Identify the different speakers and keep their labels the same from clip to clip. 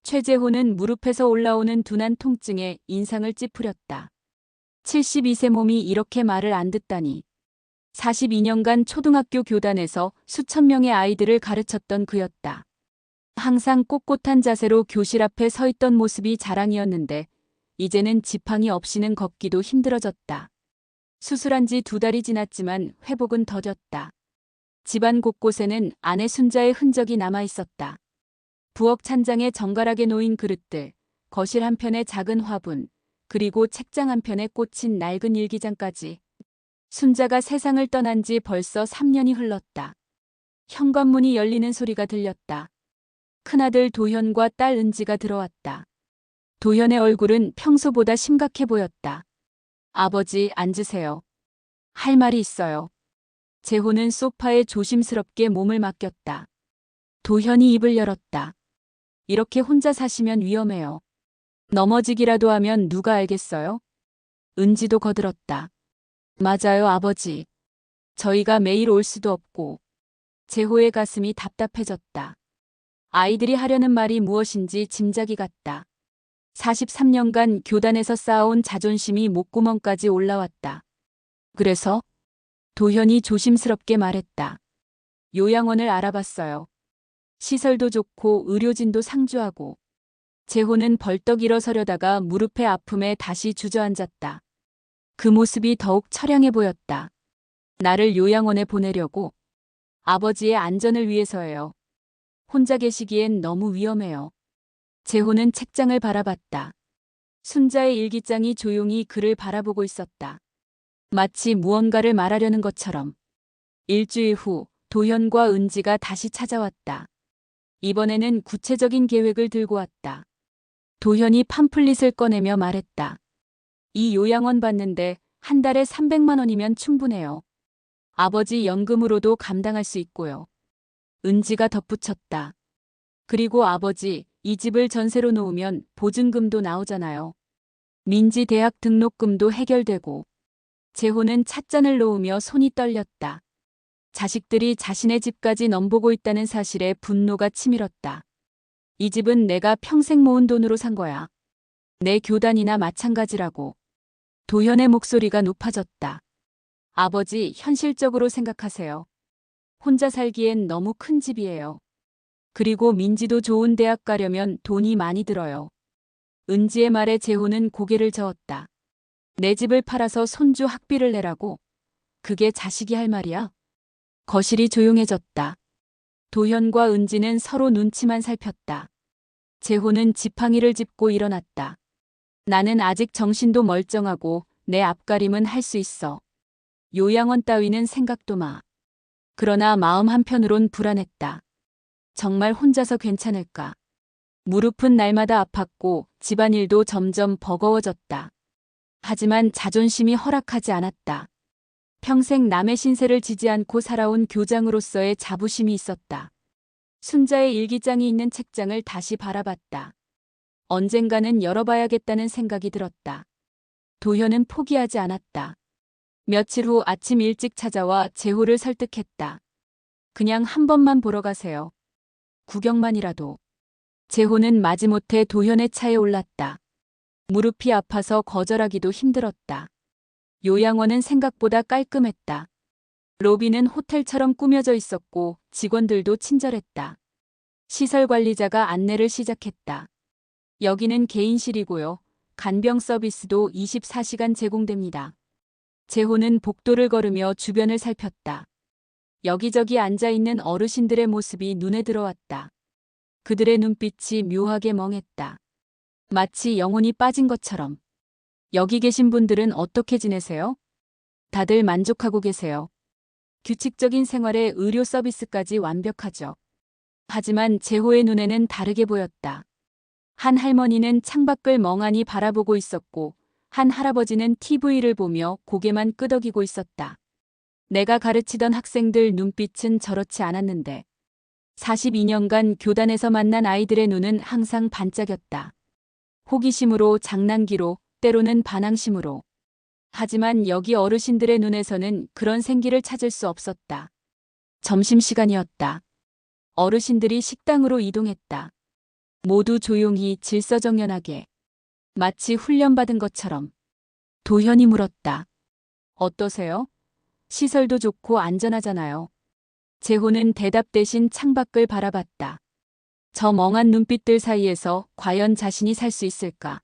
Speaker 1: 최재호는 무릎에서 올라오는 둔한 통증에 인상을 찌푸렸다. 72세 몸이 이렇게 말을 안 듣다니. 42년간 초등학교 교단에서 수천 명의 아이들을 가르쳤던 그였다. 항상 꼿꼿한 자세로 교실 앞에 서 있던 모습이 자랑이었는데 이제는 지팡이 없이는 걷기도 힘들어졌다. 수술한 지 2달이 지났지만 회복은 더뎠다. 집안 곳곳에는 아내 순자의 흔적이 남아 있었다. 부엌 찬장에 정갈하게 놓인 그릇들, 거실 한편에 작은 화분, 그리고 책장 한편에 꽂힌 낡은 일기장까지. 순자가 세상을 떠난 지 벌써 3년이 흘렀다. 현관문이 열리는 소리가 들렸다. 큰아들 도현과 딸 은지가 들어왔다. 도현의 얼굴은 평소보다 심각해 보였다. 아버지, 앉으세요. 할 말이 있어요. 재호는 소파에 조심스럽게 몸을 맡겼다. 도현이 입을 열었다. 이렇게 혼자 사시면 위험해요. 넘어지기라도 하면 누가 알겠어요? 은지도 거들었다. 맞아요, 아버지. 저희가 매일 올 수도 없고. 재호의 가슴이 답답해졌다. 아이들이 하려는 말이 무엇인지 짐작이 갔다. 43년간 교단에서 쌓아온 자존심이 목구멍까지 올라왔다. 그래서 도현이 조심스럽게 말했다. 요양원을 알아봤어요. 시설도 좋고 의료진도 상주하고. 재호는 벌떡 일어서려다가 무릎의 아픔에 다시 주저앉았다. 그 모습이 더욱 처량해 보였다. 나를 요양원에 보내려고? 아버지의 안전을 위해서예요. 혼자 계시기엔 너무 위험해요. 재호는 책장을 바라봤다. 순자의 일기장이 조용히 그를 바라보고 있었다. 마치 무언가를 말하려는 것처럼. 일주일 후 도현과 은지가 다시 찾아왔다. 이번에는 구체적인 계획을 들고 왔다. 도현이 팜플릿을 꺼내며 말했다. 이 요양원 받는데 한 달에 300만 원이면 충분해요. 아버지 연금으로도 감당할 수 있고요. 은지가 덧붙였다. 그리고 아버지, 이 집을 전세로 놓으면 보증금도 나오잖아요. 민지 대학 등록금도 해결되고. 재호는 찻잔을 놓으며 손이 떨렸다. 자식들이 자신의 집까지 넘보고 있다는 사실에 분노가 치밀었다. 이 집은 내가 평생 모은 돈으로 산 거야. 내 교단이나 마찬가지라고. 도현의 목소리가 높아졌다. 아버지, 현실적으로 생각하세요. 혼자 살기엔 너무 큰 집이에요. 그리고 민지도 좋은 대학 가려면 돈이 많이 들어요. 은지의 말에 재호는 고개를 저었다. 내 집을 팔아서 손주 학비를 내라고? 그게 자식이 할 말이야? 거실이 조용해졌다. 도현과 은지는 서로 눈치만 살폈다. 재호는 지팡이를 짚고 일어났다. 나는 아직 정신도 멀쩡하고 내 앞가림은 할 수 있어. 요양원 따위는 생각도 마. 그러나 마음 한편으론 불안했다. 정말 혼자서 괜찮을까? 무릎은 날마다 아팠고 집안일도 점점 버거워졌다. 하지만 자존심이 허락하지 않았다. 평생 남의 신세를 지지 않고 살아온 교장으로서의 자부심이 있었다. 순자의 일기장이 있는 책장을 다시 바라봤다. 언젠가는 열어봐야겠다는 생각이 들었다. 도현은 포기하지 않았다. 며칠 후 아침 일찍 찾아와 재호를 설득했다. 그냥 한 번만 보러 가세요. 구경만이라도. 재호는 마지못해 도현의 차에 올랐다. 무릎이 아파서 거절하기도 힘들었다. 요양원은 생각보다 깔끔했다. 로비는 호텔처럼 꾸며져 있었고 직원들도 친절했다. 시설 관리자가 안내를 시작했다. 여기는 개인실이고요. 간병 서비스도 24시간 제공됩니다. 재호는 복도를 걸으며 주변을 살폈다. 여기저기 앉아있는 어르신들의 모습이 눈에 들어왔다. 그들의 눈빛이 묘하게 멍했다. 마치 영혼이 빠진 것처럼. 여기 계신 분들은 어떻게 지내세요? 다들 만족하고 계세요. 규칙적인 생활에 의료 서비스까지 완벽하죠. 하지만 재호의 눈에는 다르게 보였다. 한 할머니는 창밖을 멍하니 바라보고 있었고 한 할아버지는 TV를 보며 고개만 끄덕이고 있었다. 내가 가르치던 학생들 눈빛은 저렇지 않았는데 42년간 교단에서 만난 아이들의 눈은 항상 반짝였다. 호기심으로, 장난기로, 때로는 반항심으로. 하지만 여기 어르신들의 눈에서는 그런 생기를 찾을 수 없었다. 점심시간이었다. 어르신들이 식당으로 이동했다. 모두 조용히 질서정연하게, 마치 훈련받은 것처럼. 도현이 물었다. 어떠세요? 시설도 좋고 안전하잖아요. 재호는 대답 대신 창밖을 바라봤다. 저 멍한 눈빛들 사이에서 과연 자신이 살 수 있을까?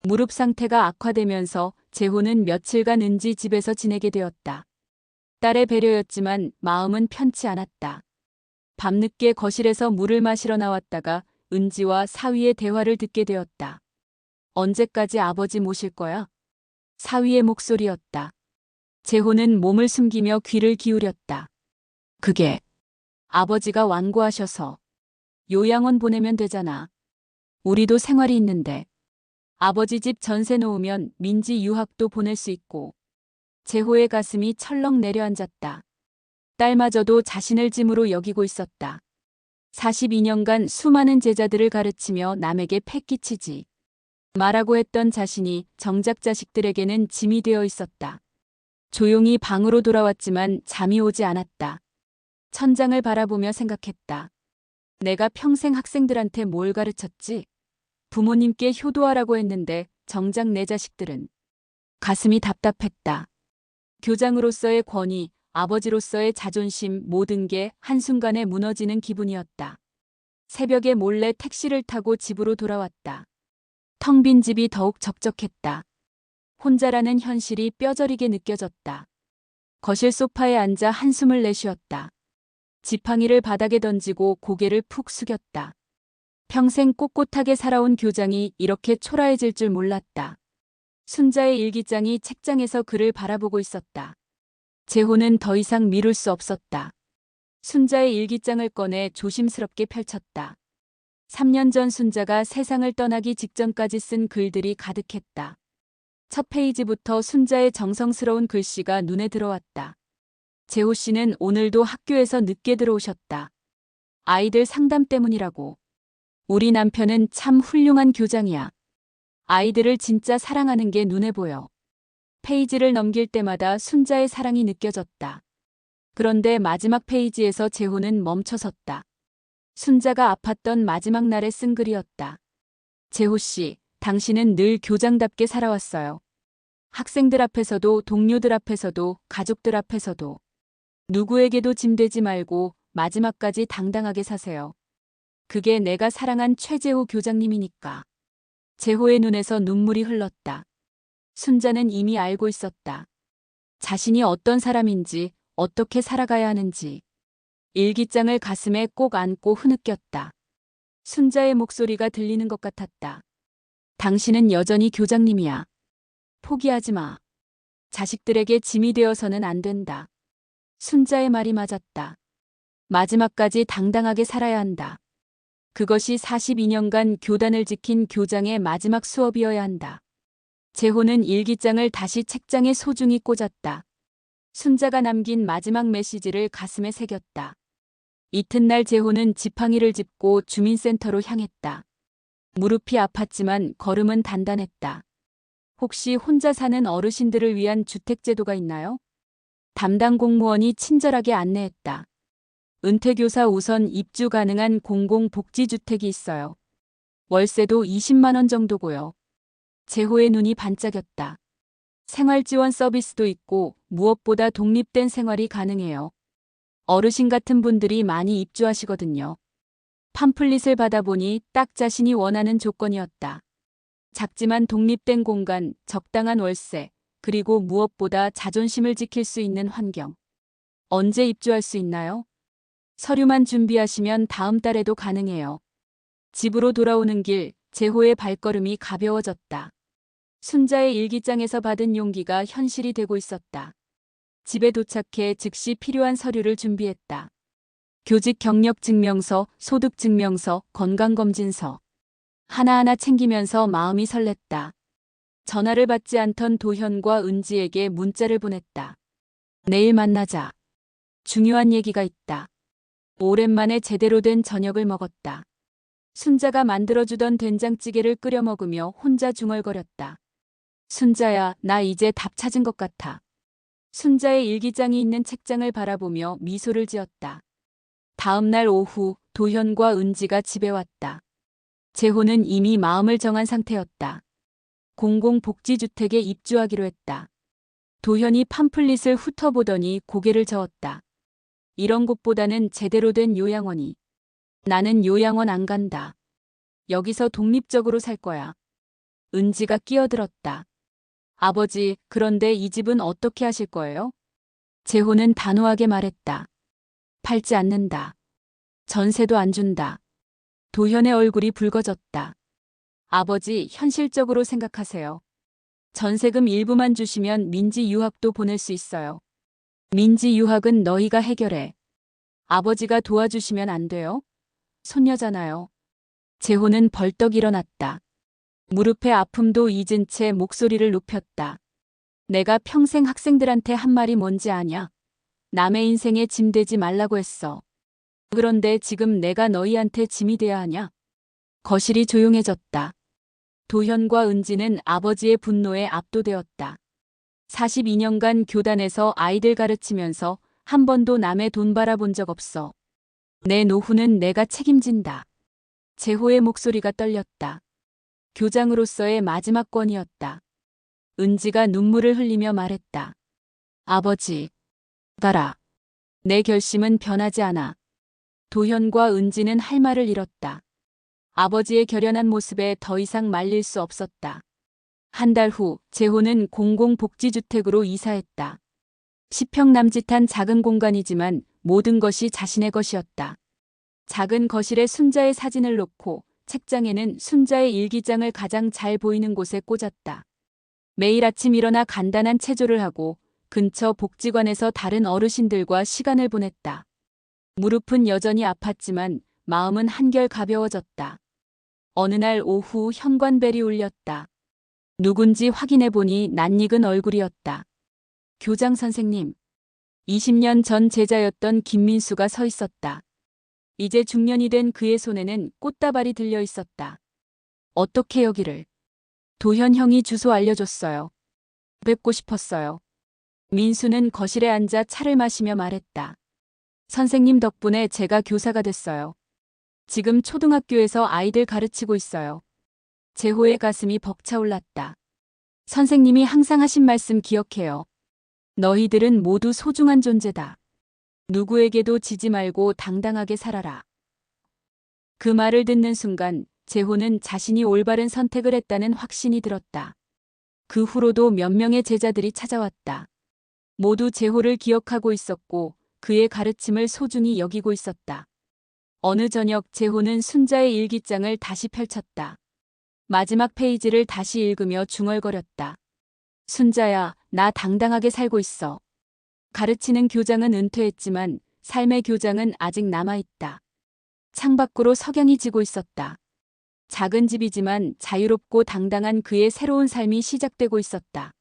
Speaker 1: 무릎 상태가 악화되면서 재호는 며칠간 은지 집에서 지내게 되었다. 딸의 배려였지만 마음은 편치 않았다. 밤늦게 거실에서 물을 마시러 나왔다가 은지와 사위의 대화를 듣게 되었다. 언제까지 아버지 모실 거야? 사위의 목소리였다. 재호는 몸을 숨기며 귀를 기울였다. 그게 아버지가 완고하셔서 요양원 보내면 되잖아. 우리도 생활이 있는데. 아버지 집 전세 놓으면 민지 유학도 보낼 수 있고. 재호의 가슴이 철렁 내려앉았다. 딸마저도 자신을 짐으로 여기고 있었다. 42년간 수많은 제자들을 가르치며 남에게 패끼치지 말라고 했던 자신이 정작 자식들에게는 짐이 되어 있었다. 조용히 방으로 돌아왔지만 잠이 오지 않았다. 천장을 바라보며 생각했다. 내가 평생 학생들한테 뭘 가르쳤지? 부모님께 효도하라고 했는데 정작 내 자식들은. 가슴이 답답했다. 교장으로서의 권위, 아버지로서의 자존심 모든 게 한순간에 무너지는 기분이었다. 새벽에 몰래 택시를 타고 집으로 돌아왔다. 텅 빈 집이 더욱 적적했다. 혼자라는 현실이 뼈저리게 느껴졌다. 거실 소파에 앉아 한숨을 내쉬었다. 지팡이를 바닥에 던지고 고개를 푹 숙였다. 평생 꼿꼿하게 살아온 교장이 이렇게 초라해질 줄 몰랐다. 순자의 일기장이 책장에서 그를 바라보고 있었다. 재호는 더 이상 미룰 수 없었다. 순자의 일기장을 꺼내 조심스럽게 펼쳤다. 3년 전 순자가 세상을 떠나기 직전까지 쓴 글들이 가득했다. 첫 페이지부터 순자의 정성스러운 글씨가 눈에 들어왔다. 재호 씨는 오늘도 학교에서 늦게 들어오셨다. 아이들 상담 때문이라고. 우리 남편은 참 훌륭한 교장이야. 아이들을 진짜 사랑하는 게 눈에 보여. 페이지를 넘길 때마다 순자의 사랑이 느껴졌다. 그런데 마지막 페이지에서 재호는 멈춰섰다. 순자가 아팠던 마지막 날에 쓴 글이었다. 재호 씨, 당신은 늘 교장답게 살아왔어요. 학생들 앞에서도 동료들 앞에서도 가족들 앞에서도 누구에게도 짐되지 말고 마지막까지 당당하게 사세요. 그게 내가 사랑한 최재호 교장님이니까. 재호의 눈에서 눈물이 흘렀다. 순자는 이미 알고 있었다. 자신이 어떤 사람인지, 어떻게 살아가야 하는지. 일기장을 가슴에 꼭 안고 흐느꼈다. 순자의 목소리가 들리는 것 같았다. 당신은 여전히 교장님이야. 포기하지 마. 자식들에게 짐이 되어서는 안 된다. 순자의 말이 맞았다. 마지막까지 당당하게 살아야 한다. 그것이 42년간 교단을 지킨 교장의 마지막 수업이어야 한다. 재호는 일기장을 다시 책장에 소중히 꽂았다. 순자가 남긴 마지막 메시지를 가슴에 새겼다. 이튿날 재호는 지팡이를 짚고 주민센터로 향했다. 무릎이 아팠지만 걸음은 단단했다. 혹시 혼자 사는 어르신들을 위한 주택제도가 있나요? 담당 공무원이 친절하게 안내했다. 은퇴교사 우선 입주 가능한 공공복지주택이 있어요. 월세도 20만 원 정도고요. 재호의 눈이 반짝였다. 생활지원 서비스도 있고 무엇보다 독립된 생활이 가능해요. 어르신 같은 분들이 많이 입주하시거든요. 팜플릿을 받아보니 딱 자신이 원하는 조건이었다. 작지만 독립된 공간, 적당한 월세, 그리고 무엇보다 자존심을 지킬 수 있는 환경. 언제 입주할 수 있나요? 서류만 준비하시면 다음 달에도 가능해요. 집으로 돌아오는 길, 재호의 발걸음이 가벼워졌다. 순자의 일기장에서 받은 용기가 현실이 되고 있었다. 집에 도착해 즉시 필요한 서류를 준비했다. 교직 경력 증명서, 소득 증명서, 건강검진서. 하나하나 챙기면서 마음이 설렜다. 전화를 받지 않던 도현과 은지에게 문자를 보냈다. 내일 만나자. 중요한 얘기가 있다. 오랜만에 제대로 된 저녁을 먹었다. 순자가 만들어주던 된장찌개를 끓여 먹으며 혼자 중얼거렸다. 순자야, 나 이제 답 찾은 것 같아. 순자의 일기장이 있는 책장을 바라보며 미소를 지었다. 다음 날 오후 도현과 은지가 집에 왔다. 재호는 이미 마음을 정한 상태였다. 공공복지주택에 입주하기로 했다. 도현이 팜플릿을 훑어보더니 고개를 저었다. 이런 곳보다는 제대로 된 요양원이. 나는 요양원 안 간다. 여기서 독립적으로 살 거야. 은지가 끼어들었다. 아버지, 그런데 이 집은 어떻게 하실 거예요? 재호는 단호하게 말했다. 팔지 않는다. 전세도 안 준다. 도현의 얼굴이 붉어졌다. 아버지, 현실적으로 생각하세요. 전세금 일부만 주시면 민지 유학도 보낼 수 있어요. 민지 유학은 너희가 해결해. 아버지가 도와주시면 안 돼요? 손녀잖아요. 재호는 벌떡 일어났다. 무릎의 아픔도 잊은 채 목소리를 높였다. 내가 평생 학생들한테 한 말이 뭔지 아냐? 남의 인생에 짐 되지 말라고 했어. 그런데 지금 내가 너희한테 짐이 돼야 하냐? 거실이 조용해졌다. 도현과 은지는 아버지의 분노에 압도되었다. 42년간 교단에서 아이들 가르치면서 한 번도 남의 돈 바라본 적 없어. 내 노후는 내가 책임진다. 재호의 목소리가 떨렸다. 교장으로서의 마지막 권이었다. 은지가 눈물을 흘리며 말했다. 아버지, 가라. 내 결심은 변하지 않아. 도현과 은지는 할 말을 잃었다. 아버지의 결연한 모습에 더 이상 말릴 수 없었다. 한 달 후 재호는 공공복지주택으로 이사했다. 10평 남짓한 작은 공간이지만 모든 것이 자신의 것이었다. 작은 거실에 순자의 사진을 놓고 책장에는 순자의 일기장을 가장 잘 보이는 곳에 꽂았다. 매일 아침 일어나 간단한 체조를 하고 근처 복지관에서 다른 어르신들과 시간을 보냈다. 무릎은 여전히 아팠지만 마음은 한결 가벼워졌다. 어느 날 오후 현관벨이 울렸다. 누군지 확인해보니 낯익은 얼굴이었다. 교장 선생님. 20년 전 제자였던 김민수가 서 있었다. 이제 중년이 된 그의 손에는 꽃다발이 들려 있었다. 어떻게 여기를? 도현 형이 주소 알려줬어요. 뵙고 싶었어요. 민수는 거실에 앉아 차를 마시며 말했다. 선생님 덕분에 제가 교사가 됐어요. 지금 초등학교에서 아이들 가르치고 있어요. 재호의 가슴이 벅차올랐다. 선생님이 항상 하신 말씀 기억해요. 너희들은 모두 소중한 존재다. 누구에게도 지지 말고 당당하게 살아라. 그 말을 듣는 순간 재호는 자신이 올바른 선택을 했다는 확신이 들었다. 그 후로도 몇 명의 제자들이 찾아왔다. 모두 재호를 기억하고 있었고 그의 가르침을 소중히 여기고 있었다. 어느 저녁 재호는 순자의 일기장을 다시 펼쳤다. 마지막 페이지를 다시 읽으며 중얼거렸다. 순자야, 나 당당하게 살고 있어. 가르치는 교장은 은퇴했지만 삶의 교장은 아직 남아있다. 창밖으로 석양이 지고 있었다. 작은 집이지만 자유롭고 당당한 그의 새로운 삶이 시작되고 있었다.